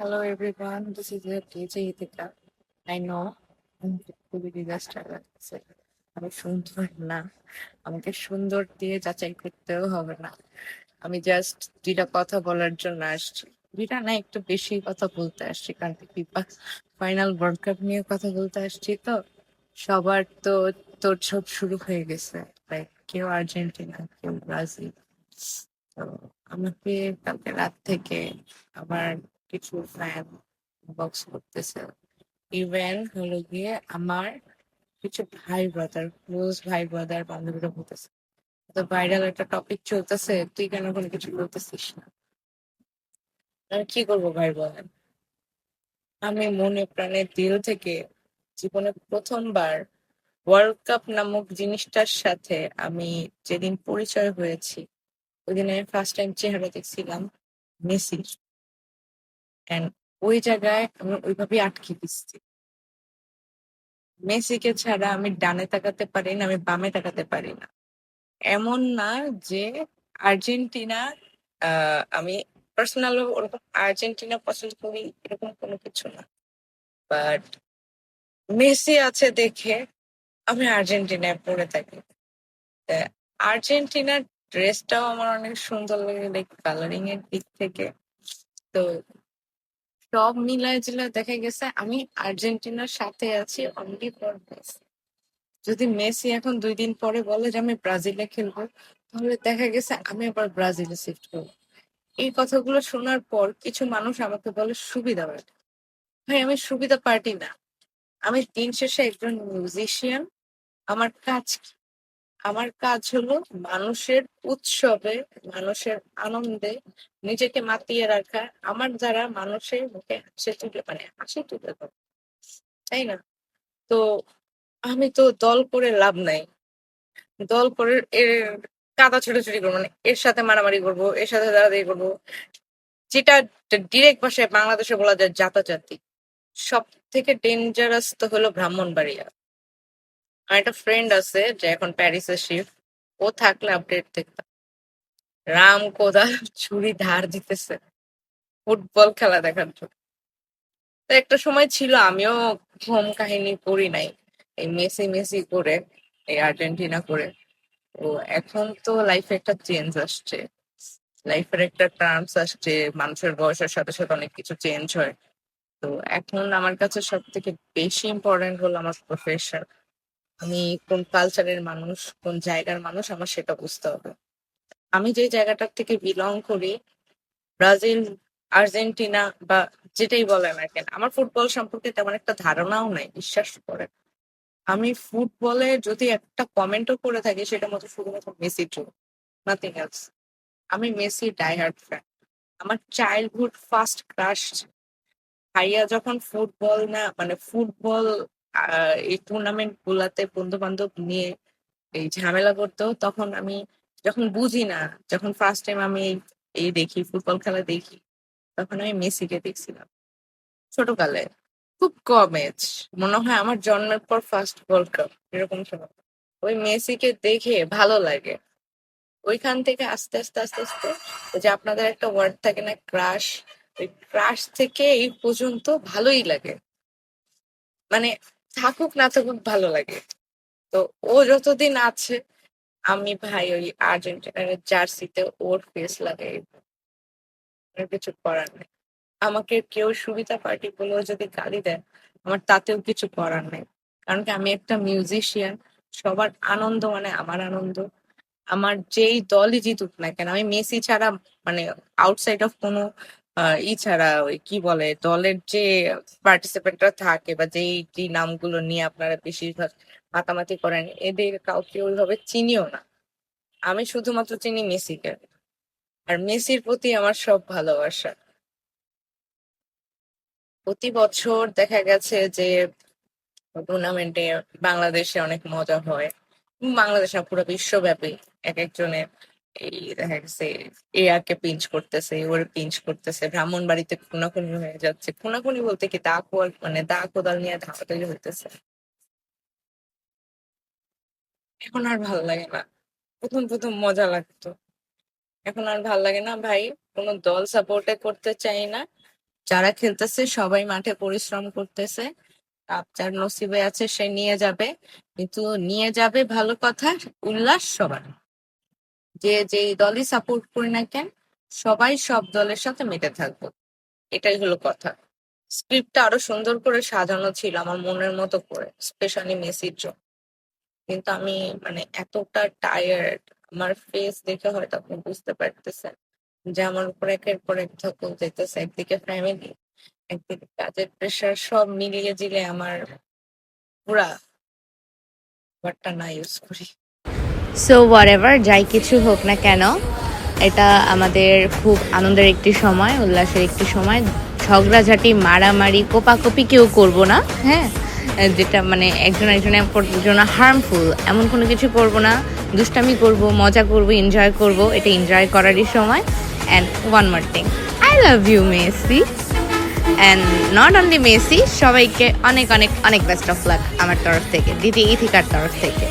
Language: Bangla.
Hello everyone, this is your DJ Itika. I know আমাকে খুবই ডিজাস্টার লাগছে। আমি সুন্দর না, আমাকে সুন্দর দিয়ে যাচাই করতেও হবে না। আমি জাস্ট দুইটা কথা বলার জন্য আসছি। দুইটা না, একটু বেশি কথা বলতে আসছি, কারণ ফিফা ফাইনাল ওয়ার্ল্ড কাপ নিয়ে কথা বলতে আসছি। তো সবার তো তোড়জোড় শুরু হয়ে গেছে, লাইক কেউ আর্জেন্টিনা, কেউ ব্রাজিল। তো আমাকে কালকে রাত থেকে আমার কিছু ফ্যান বক্স করতেছে। ইভেন হলো গিয়ে আমার কিছু ভাই ব্রাদার, ক্লোজ ভাই ব্রাদার, বান্ধবীরা বলতেছে তো ভাইরাল একটা টপিক চলতেছে, তুই কেন কোনো কিছু বলতেছিস না? আমি কি করবো ভাই বলেন? আমি মনে প্রাণে দিল থেকে জীবনে প্রথমবার ওয়ার্ল্ড কাপ নামক জিনিসটার সাথে আমি যেদিন পরিচয় হয়েছি, ওই দিন আমি ফার্স্ট টাইম চেহারা দেখছিলাম মেসির। এন্ড ওই জায়গায় আমি ওইভাবেই আটকে দিচ্ছি। মেসিকে ছাড়া আমি ডানে তাকাতে পারি না, আমি বামে তাকাতে পারি না। এমন না যে আর্জেন্টিনা, আমি পার্সোনাল ওরকম আর্জেন্টিনা পছন্দ করি এরকম কোনো কিছু না। বাট মেসি আছে দেখে আমি আর্জেন্টিনায় পড়ে থাকি। তা আর্জেন্টিনার ড্রেসটাও আমার অনেক সুন্দর লাগে, লাইক কালারিং এর দিক থেকে। তো সব মিলায় জিলায় দেখা গেছে আমি আর্জেন্টিনার সাথে আছি অনলি ফর মেসি। যদি মেসি এখন 2 দিন পরে বলে যে আমি ব্রাজিলে খেলবো, তাহলে দেখা গেছে আমি আবার ব্রাজিলে শিফট করবো। এই কথাগুলো শোনার পর কিছু মানুষ আমাকে বলে সুবিধা পার্টি। ভাই, আমি সুবিধা পার্টি না। আমি দিন শেষে একজন মিউজিশিয়ান। আমার কাজ কি? আমার কাজ হলো মানুষের উৎসবে, মানুষের আনন্দে নিজেকে মাতিয়ে রাখা, আমার দ্বারা মানুষের মুখে হাসি তুলে, মানে হাসি তুলে দেওয়া, তাই না? তো আমি তো দল করে লাভ নাই। দল করে এর কাদা ছোটাছুটি করবো, মানে এর সাথে মারামারি করবো, এর সাথে দাঁড়াদাঁড়ি করবো, যেটা ডিরেক্ট ভাষায় বাংলাদেশে বলা যায় জাতাজাতি। সব থেকে ডেঞ্জারাস তো হলো ব্রাহ্মণবাড়িয়া। আমার একটা ফ্রেন্ড আছে যে এখন প্যারিসে শিফট। ও থাকলে আপডেট দেখতাম। রাম কোদাল ছুরি ধার দিতেছে ফুটবল খেলা দেখার জন্য। তো একটা সময় ছিল আমিও ঘুম কাহিনী করি নাই, এই মেসি মেসি করে, এই আর্জেন্টিনা করে। তো এখন তো লাইফে একটা চেঞ্জ আসছে, লাইফের একটা টার্মস আসছে। মানুষের বয়সের সাথে সাথে অনেক কিছু চেঞ্জ হয়। তো এখন আমার কাছে সব থেকে বেশি ইম্পর্টেন্ট হলো আমার প্রফেশন। আমি কোন কালচারের মানুষ, কোন জায়গার মানুষ, আমার সেটা বুঝতে হবে। আমি যে জায়গাটার থেকে বিলং করি, ব্রাজিল, আর্জেন্টিনা বা যেটাই বলে না কেন, আমার ফুটবল সম্পর্কে তেমন একটা ধারণাও নাই, বিশ্বাস করে। আমি ফুটবলে যদি একটা কমেন্টও করে থাকি সেটা মতো শুধুমাত্র মেসির জন্য, নাথিং এলস। আমি মেসি ডাইহার্ড ফ্যান। আমার চাইল্ডহুড ফার্স্ট ক্রাশ। ভাইয়া যখন ফুটবল না, মানে ফুটবল এই টুর্নামেন্ট গুলাতে বন্ধু বান্ধব নিয়ে এই ঝামেলা করতো, তখন আমি যখন বুঝি না, যখন ফার্স্ট টাইম আমি এই দেখি, ফুটবল খেলা দেখি, তখন আমি মেসিকে দেখছিলাম ছোটকালে। খুব কম এজ, মনে হয় আমার জন্মের পর ফার্স্ট ওয়ার্ল্ড কাপ এরকম সময়। ওই মেসিকে দেখে ভালো লাগে। ওইখান থেকে আস্তে আস্তে আস্তে আস্তে, ওই যে আপনাদের একটা ওয়ার্ড থাকে না, ক্রাশ, ওই ক্রাশ থেকে এই পর্যন্ত ভালোই লাগে। মানে থাকুক না থাকুক ভালো লাগে। তো ও যতদিন আছে, আমি ভাই ওই আর্জেন্টিনার জার্সিতে ওর ফেস লাগাই, আর কিছু করার নেই। আমাকে কেউ সুবিধা পার্টি বলেও যদি গালি দেয়, আমার তাতেও কিছু করার নেই। কারণ কি, আমি একটা মিউজিশিয়ান। সবার আনন্দ মানে আমার আনন্দ। আমার যেই দলই জিতুক না কেন, আমি মেসি ছাড়া, মানে আউটসাইড অফ কোনো ই ছাড়া, ওই কি বলে, দলের যে পার্টিসিপেন্টরা থাকে বা যেই যে নামগুলো নিয়ে আপনারা বেশিরভাগ মাতামাতি করেন, এদের কাউকে ওইভাবে চিনিও না। আমি শুধুমাত্র চিনি মেসিকে। আর মেসির প্রতি আমার সব ভালোবাসা। প্রতি বছর দেখা গেছে যে টুর্নামেন্টে বাংলাদেশে অনেক মজা হয়। বাংলাদেশ না, পুরো বিশ্বব্যাপী এক একজনের এই দেখা গেছে এয়াকে পিঞ্চ করতেছে, ওর পিঞ্চ করতেছে, ব্রাহ্মণবাড়িতে খুনাখুনি হয়ে যাচ্ছে। খুনাখুনি বলতে কি, দা কোয়াল মানে দা কোদাল নিয়ে ধাপাধাপি হইতেছে। এখন আর ভালো লাগে না। প্রথম প্রথম মজা লাগতো, এখন আর ভাল লাগে না ভাই। কোনো দল সাপোর্টে করতে চাই না। যারা খেলতেছে সবাই মাঠে পরিশ্রম করতেছে। কাপ যার নসিবে আছে সে নিয়ে যাবে, কিন্তু নিয়ে যাবে ভালো কথা, উল্লাস সবার। যে যেই দলই সাপোর্ট করি না কেন, সবাই সব দলের সাথে মেতে থাকবো, এটাই হলো কথা। স্ক্রিপ্টটা আরো সুন্দর করে সাজানো ছিল আমার মনের মতো করে, স্পেশালি মেসির জন্য। কিন্তু আমি মানে এতটা টায়ার্ড, আমার ফেস দেখে হয়তো আপনি বুঝতে পারতেছেন যে আমার উপর একের পর এক ধকল যেতেছে। একদিকে ফ্যামিলি, একদিকে কাজের প্রেশার, সব মিলিয়ে জিলে আমার পুরা ওয়ার্ডটা না ইউজ করি। সো হোয়াটএভার, যাই কিছু হোক না কেন, এটা আমাদের খুব আনন্দের একটি সময়, উল্লাসের একটি সময়। ঝগড়াঝাটি, মারামারি, কোপাকুপি কেউ করব না, হ্যাঁ, যেটা মানে একজন একজনের জন্য হার্মফুল, এমন কোনো কিছু করব না। দুষ্টামি করব, মজা করব, এনজয় করব, এটা এনজয় করারই সময়। And one more thing, I love you Messi, and not only Messi, সবাইকে অনেক অনেক অনেক বেস্ট অফ লাক আমার তরফ থেকে, দিদি ইথিকার তরফ থেকে।